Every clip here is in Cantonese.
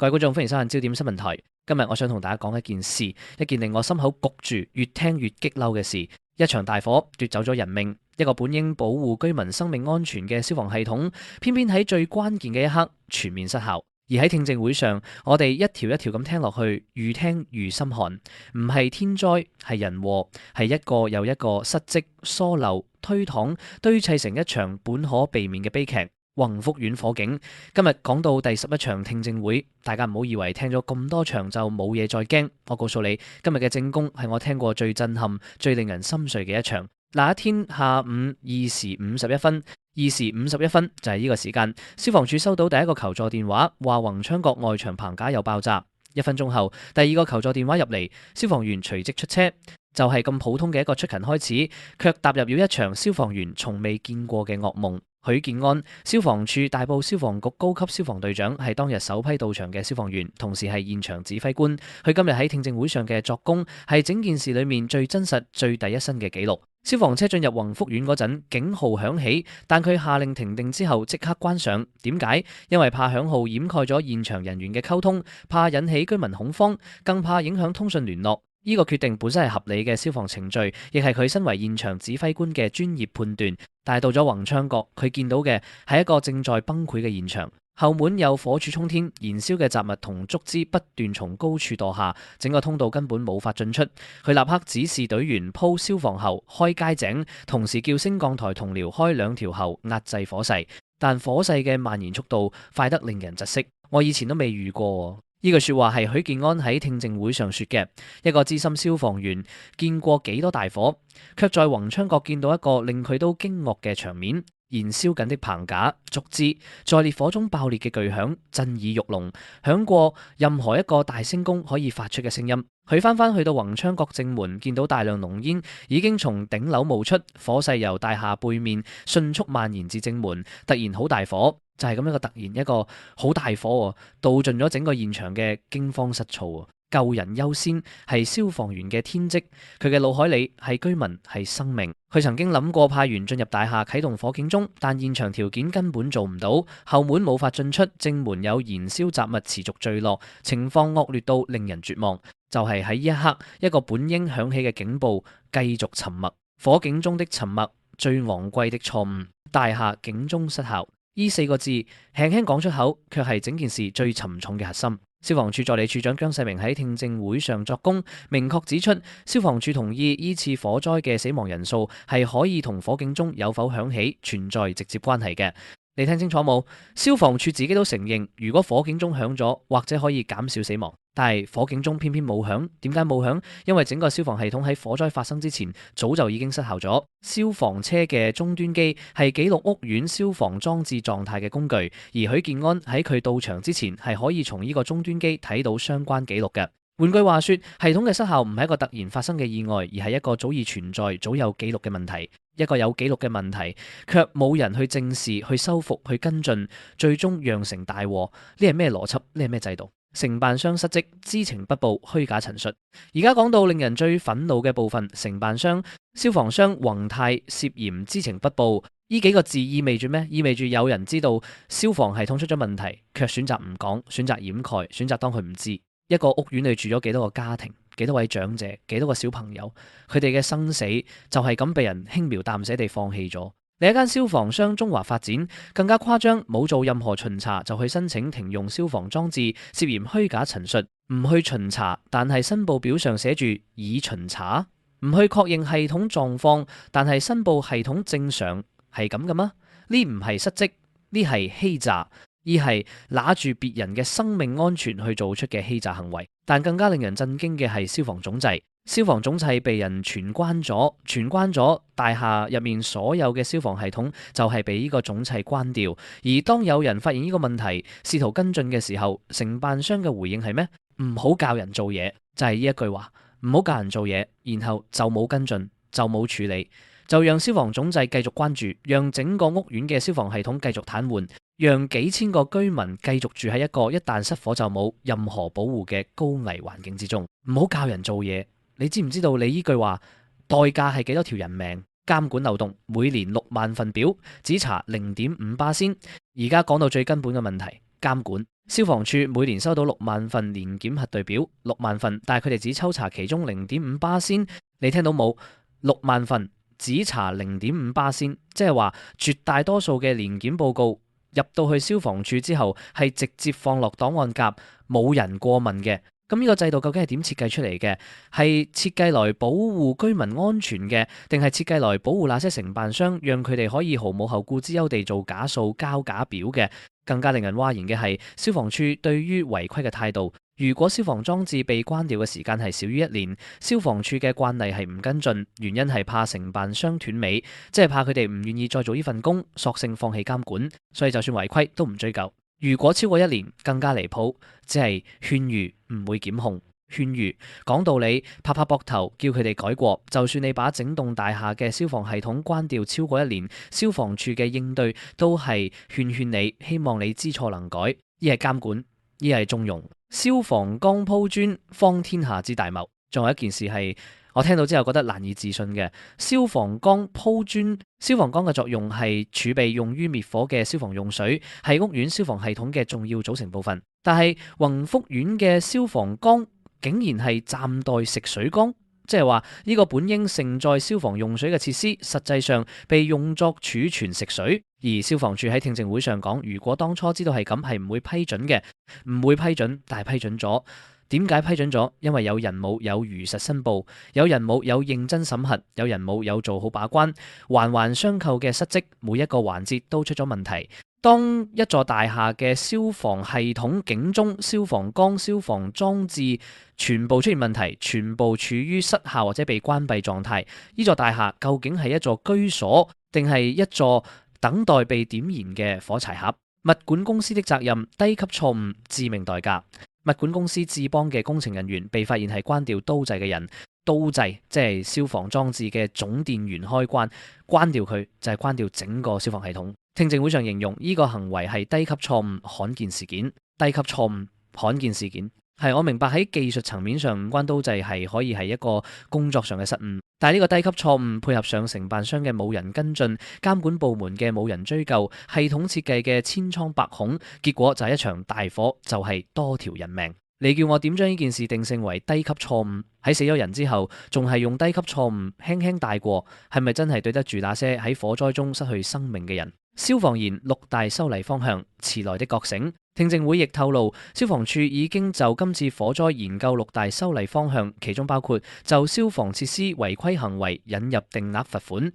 各位觀眾，歡迎收看焦點新聞台。今日我想同大家講一件事，一件令我心口焗住、越聽越激嬲嘅事。一場大火奪走咗人命，一個本應保護居民生命安全嘅消防系統，偏偏喺最關鍵嘅一刻全面失效。而喺聽證會上，我哋一條一條咁聽落去，愈聽愈心寒。唔係天災，係人禍，係一個又一個失職、疏漏、推搪、堆砌成一場本可避免嘅悲劇。宏福苑火警，今日講到第11場聽證會，大家唔好以為聽咗咁多場就冇嘢再驚。我告訴你，今日嘅證供係我聽過最震撼、最令人心碎嘅一場。那一天下午2時51分，2時51分就係呢個時間，消防處收到第一個求助電話，話宏昌閣外牆棚架有爆炸。1分鐘後，第二個求助電話入嚟，消防員隨即出車。就係咁普通嘅一個出勤開始，卻踏入了一場消防員從未見過嘅噩夢。許建安，消防處大埔消防局高級消防隊長，係當日首批到場嘅消防員，同時係現場指揮官。佢今日喺聽證會上嘅作供，係整件事裏面最真實、最第一身嘅記錄。消防車進入宏福苑嗰陣，警號響起，但佢下令停定之後即刻關上。點解？因為怕響號掩蓋咗現場人員嘅溝通，怕引起居民恐慌，更怕影響通訊聯絡。呢個決定本身係合理嘅消防程序，亦係佢身為現場指揮官嘅專業判斷。但係到咗宏昌閣，佢見到嘅係一個正在崩潰嘅現場。後門有火柱衝天，燃燒嘅雜物同竹枝不斷從高處墮下，整個通道根本冇法進出。佢立刻指示隊員鋪消防喉、開街井，同時叫升降台同僚開2條喉壓制火勢。但火勢嘅蔓延速度快得令人窒息，我以前都未遇過。呢句說話係許建安喺聽證會上說嘅。一個資深消防員見過幾多大火，卻在宏昌閣見到一個令佢都驚愕嘅場面：燃燒緊的棚架、竹枝在烈火中爆裂嘅巨響，震耳欲聾，響過任何一個大聲公可以發出嘅聲音。佢翻去到宏昌閣正門，見到大量濃煙已經從頂樓冒出，火勢由大廈背面迅速蔓延至正門，突然好大火。就係咁一個突然一個好大火，導盡咗整個現場嘅驚慌失措。救人優先係消防員嘅天職，佢嘅腦海裏係居民，係生命。佢曾經諗過派員進入大廈啟動火警鐘，但現場條件根本做唔到，後門冇法進出，正門有燃燒雜物持續墜落，情況惡劣到令人絕望。就係喺呢一刻，一個本應響起嘅警報繼續沉默。火警中的沉默，最昂貴的錯誤。大廈警鐘失效。呢4個字輕輕講出口，卻係整件事最沉重嘅核心。消防處助理處長姜世明喺聽證會上作供，明確指出，消防處同意呢次火災嘅死亡人數係可以同火警鐘有否響起存在直接關係嘅。你聽清楚冇？消防處自己都承認，如果火警鐘響咗，或者可以減少死亡。但係火警鐘偏偏冇響，點解冇響？因為整個消防系統喺火災發生之前早就已經失效咗。消防車嘅終端機係記錄屋苑消防裝置狀態嘅工具，而許建安喺佢到場之前係可以從呢個終端機睇到相關記錄嘅。換句話說，系統嘅失效唔係一個突然發生嘅意外，而係一個早已存在、早有記錄嘅問題。一個有記錄嘅問題，卻冇人去正視、去修復、去跟進，最終釀成大禍。呢係咩邏輯？呢係咩制度？承辦商失職、知情不報、虛假陳述。而家講到令人最憤怒嘅部分，承辦商消防商宏泰涉嫌知情不報，呢幾個字意味住咩？意味住有人知道消防系統出咗問題，卻選擇唔講，選擇掩蓋，選擇當佢唔知。一個屋苑裏住咗幾多個家庭，幾多位長者，幾多個小朋友，佢哋嘅生死就係咁被人輕描淡寫地放棄咗。另一間消防商中華發展更加誇張，冇做任何巡查就去申請停用消防裝置，涉嫌虛假陳述。唔去巡查，但係申報表上寫住已巡查。唔去確認系統狀況，但係申報系統正常，係咁嘅嗎？呢唔係失職，呢係欺詐。而係拿住別人嘅生命安全去做出嘅欺詐行為。但更加令人震驚嘅係消防總掣，消防總掣被人全關咗，大廈入面所有嘅消防系統就係被呢個總掣關掉。而當有人發現呢個問題，試圖跟進嘅時候，承辦商嘅回應係咩？唔好教人做嘢，就係呢一句話，唔好教人做嘢，然後就冇跟進，就冇處理，就讓消防總掣繼續關注，讓整個屋苑嘅消防系統繼續癱瘓，讓幾千個居民繼續住喺一個一旦失火就冇任何保護嘅高危環境之中。唔好教人做嘢，你知唔知道你呢句話代價係幾多條人命？監管漏洞，每年6萬份表，只查0.5%。而家講到最根本嘅問題，監管。消防處每年收到6萬份年檢核對表，6萬份，但係佢哋只抽查其中0.5%。你聽到冇？6萬份只查0.5%，即係話絕大多數嘅年檢報告入到去消防處之後，係直接放落檔案夾，冇人過問嘅。咁呢個制度究竟係點設計出嚟嘅？係設計來保護居民安全嘅，定係設計來保護那些承辦商，讓佢哋可以毫無後顧之憂地做假數、交假表嘅？更加令人嘩然嘅係消防處對於違規嘅態度。如果消防裝置被關掉嘅時間係少於1年，消防處嘅慣例係唔跟進，原因係怕承辦商斷尾，即係怕佢哋唔願意再做呢份工，索性放棄監管，所以就算違規都唔追究。如果超過1年，更加離譜，只係勸喻唔會檢控。勸喻講道理，拍拍膊頭叫佢哋改過。就算你把整棟大廈嘅消防系統關掉超過1年，消防處嘅應對都係勸你，希望你知錯能改。依係監管，依係縱容。消防崗鋪磚，方天下之大謬。仲有一件事係我聽到之後覺得難以置信嘅，消防崗鋪磚。消防崗嘅作用係儲備用於滅火嘅消防用水，係屋苑消防系統嘅重要組成部分。但係宏福苑嘅消防崗竟然係暫代食水缸，即係話呢個本應盛載消防用水嘅設施，實際上被用作儲存食水。而消防處喺聽證會上講，如果當初知道係咁，係唔會批准嘅，唔會批准，但係批准咗。點解批准咗？因為有人冇有如實申報，有人冇有認真審核，有人冇有做好把關，環環相扣嘅失職，每一個環節都出咗問題。當一座大廈嘅消防系統、警鐘、消防崗、消防裝置全部出現問題，全部處於失效或者被關閉狀態，呢座大廈究竟係一座居所，定係一座等待被點燃嘅火柴盒？物管公司的責任，低級錯誤，致命代價。物管公司智邦嘅工程人員被發現係關掉刀掣嘅人，刀掣即係消防裝置嘅總電源開關，關掉佢就係關掉整個消防系統。聽證會上形容呢個行為係低級錯誤罕見事件，低級錯誤罕見事件。係，我明白喺技術層面上唔關刀掣係可以係一個工作上嘅失誤，但係呢個低級錯誤配合上承辦商嘅冇人跟進，監管部門嘅冇人追究，系統設計嘅千瘡百孔，結果就係一場大火，就係多條人命。你叫我點將呢件事定性為低級錯誤？喺死咗人之後，仲係用低級錯誤輕輕帶過，係咪真係對得住那些喺火災中失去生命嘅人？消防言6大修例方向，遲來的覺醒。聽證會亦透露，消防處已經就今次火災研究6大修例方向，其中包括就消防設施違規行為引入定額罰款。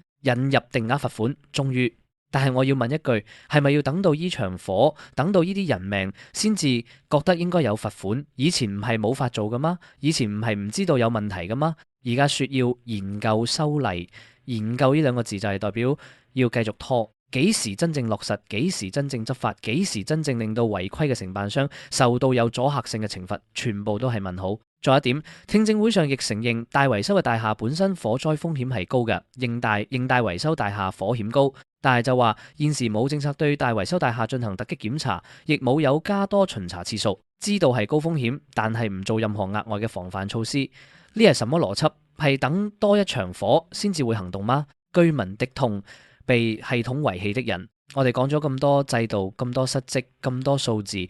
終於，但係我要問一句，係咪要等到呢場火，等到呢啲人命先至覺得應該有罰款？以前唔係冇法做噶嗎？以前唔係唔知道有問題噶嗎？而家說要研究修例，研究呢2個字就係代表要繼續拖。幾時真正落實？幾時真正執法？幾時真正令到違規嘅承辦商受到有阻嚇性嘅懲罰？全部都係問號。仲有一點，聽證會上亦承認大維修嘅大廈本身火災風險係高嘅，認大維修大廈火險高，但係就話現時冇政策對大維修大廈進行突擊檢查，亦冇有加多巡查次數，知道係高風險，但係唔做任何額外嘅防範措施，呢係什麼邏輯？係等多一場火先至會行動嗎？居民的痛，被系統遺棄的人。我哋講咗咁多制度、咁多失職、咁多數字，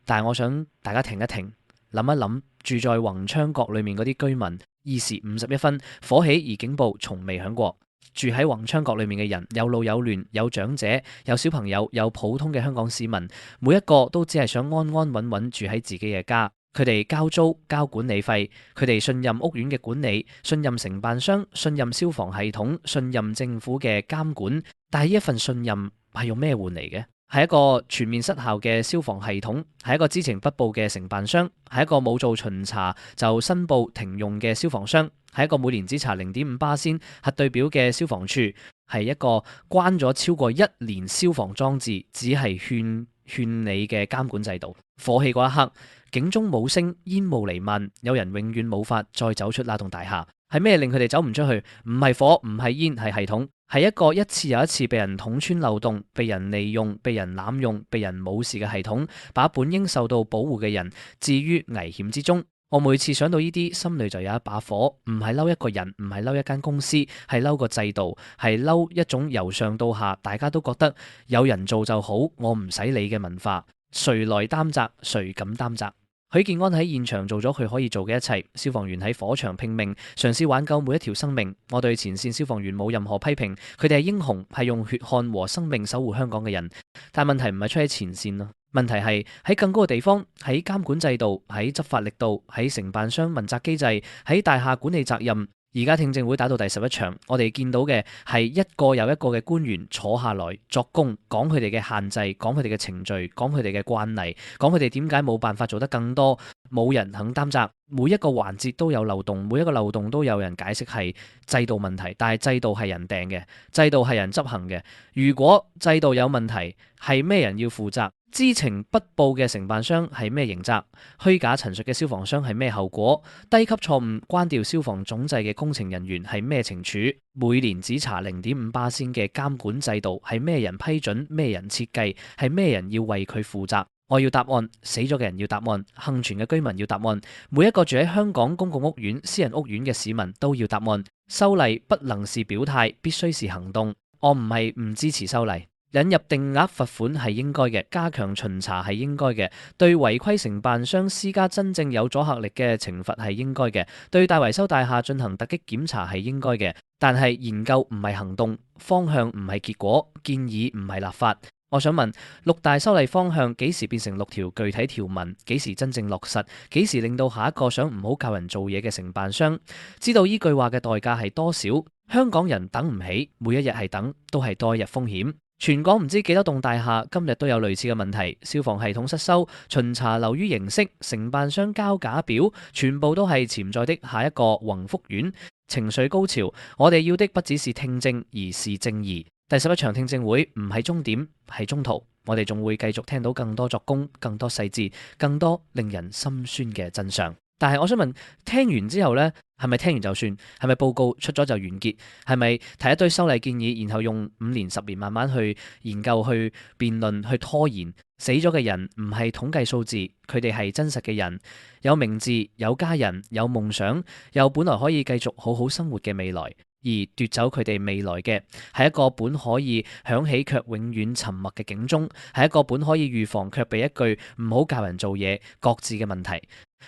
但係我想大家停一停，諗一諗住在宏昌閣裏面嗰啲居民，2時51分火起而警報從未響過。住喺宏昌閣裏面嘅人，有老有嫩，有長者，有小朋友，有普通嘅香港市民，每一個都只係想安安穩穩住喺自己嘅家。佢哋交租交管理費，佢哋信任屋苑嘅管理，信任承辦商，信任消防系統，信任政府嘅監管。但係呢一份信任係用咩換嚟嘅？係一個全面失效嘅消防系統，係一個知情不報嘅承辦商，係一個冇做巡查就申報停用嘅消防商，係一個每年只查0.5%核對表嘅消防處，係一個關咗超過1年消防裝置，只係勸你嘅監管制度。火氣嗰一刻，警鐘冇聲，煙霧彌漫，有人永遠冇法再走出那棟大廈。係咩令佢哋走唔出去？唔係火，唔係煙，係系統，係一個一次又一次被人捅穿漏洞、被人利用、被人濫用、被人無視嘅系統，把本應受到保護嘅人置於危險之中。我每次想到呢啲，心裏就有一把火，唔係嬲一個人，唔係嬲一間公司，係嬲個制度，係嬲一種由上到下大家都覺得有人做就好，我唔使理嘅文化。誰來擔責？誰敢擔責？許建安喺現場做咗佢可以做嘅一切，消防員喺火場拼命，嘗試挽救每一條生命。我對前線消防員冇任何批評，佢哋係英雄，係用血汗和生命守護香港嘅人。但問題唔係出喺前線咯，問題係喺更高嘅地方，喺監管制度、喺執法力度、喺承辦商問責機制、喺大廈管理責任。而家聽證會打到第11場，我哋見到嘅係一個又一個嘅官員坐下來作供，講佢哋嘅限制，講佢哋嘅程序，講佢哋嘅慣例，講佢哋點解冇辦法做得更多，冇人肯擔責。每一個環節都有漏洞，每一個漏洞都有人解釋係制度問題，但係制度係人定嘅，制度係人執行嘅。如果制度有問題，係咩人要負責？知情不報嘅承辦商係咩刑責？虛假陳述嘅消防商係咩後果？低級錯誤關掉消防總掣嘅工程人員係咩懲處？每年只查0.5%嘅監管制度係咩人批准？咩人設計？係咩人要為佢負責？我要答案，死咗嘅人要答案，幸存嘅居民要答案，每一個住喺香港公共屋苑、私人屋苑嘅市民都要答案。修例不能是表態，必須是行動。我唔係唔支持修例。引入定額罰款係應該嘅，加強巡查係應該嘅，對違規承辦商施加真正有阻嚇力嘅懲罰係應該嘅，對大維修大廈進行突擊檢查係應該嘅。但係研究唔係行動，方向唔係結果，建議唔係立法。我想問，6大修例方向幾時變成6條具體條文？幾時真正落實？幾時令到下一個想唔好教人做嘢嘅承辦商知道依句話嘅代價係多少？香港人等唔起，每一日係等，都係多一日風險。全港唔知幾多棟大廈今日都有類似嘅問題，消防系統失修，巡查流於形式，承辦商交假表，全部都係潛在的下一個宏福苑。情緒高潮，我哋要的不只是聽證，而是正義。第11場聽證會唔係終點，係中途，我哋仲會繼續聽到更多作供、更多細節、更多令人心酸嘅真相。但係我想問，聽完之後呢，係咪聽完就算？係咪報告出咗就完結？係咪提一堆修例建議，然後用5年、10年慢慢去研究、去辯論、去拖延？死咗嘅人唔係統計數字，佢哋係真實嘅人，有名字、有家人、有夢想，有本來可以繼續好好生活嘅未來。而奪走佢哋未來嘅，係一個本可以響起卻永遠沉默嘅警鐘，係一個本可以預防卻被一句唔好教人做嘢擱置嘅問題，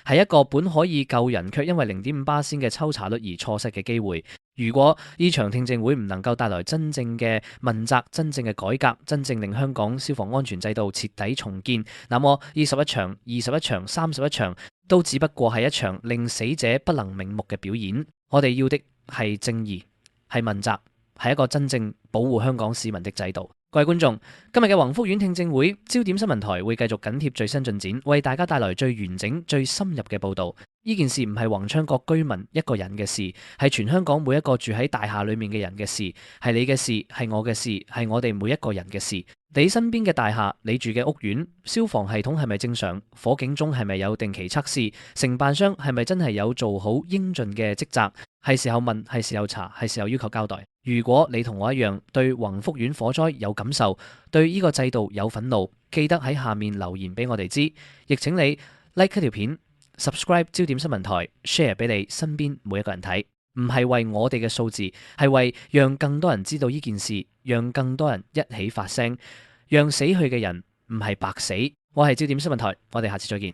係一個本可以救人卻因為0.5%嘅抽查率而錯失嘅機會。如果呢場聽證會唔能夠帶來真正嘅問責、真正嘅改革、真正令香港消防安全制度徹底重建，那麼21場、21場、31場都只不過係一場令死者不能瞑目嘅表演。我哋要的係正義，係問責，係一個真正保護香港市民的制度。各位觀眾，今日嘅宏福苑聽證會，焦點新聞台會繼續緊貼最新進展，為大家帶來最完整、最深入嘅報道。呢件事唔係宏昌閣居民一個人嘅事，係全香港每一個住喺大廈裏面嘅人嘅事，係你嘅事，係我嘅事，係我哋每一個人嘅事。你身邊嘅大廈，你住嘅屋苑，消防系統係咪正常？火警鐘係咪有定期測試？承辦商係咪真係有做好應盡嘅職責？係時候問，係時候查，係時候要求交代。如果你同我一樣對宏福苑火災有感受，對呢個制度有憤怒，記得喺下面留言俾我哋知。亦請你 like 條片，subscribe 焦點新聞台，share 俾你身邊每一個人睇。唔係為我哋嘅數字，係為讓更多人知道呢件事，讓更多人一起發聲，讓死去嘅人唔係白死。我係焦點新聞台，我哋下次再見。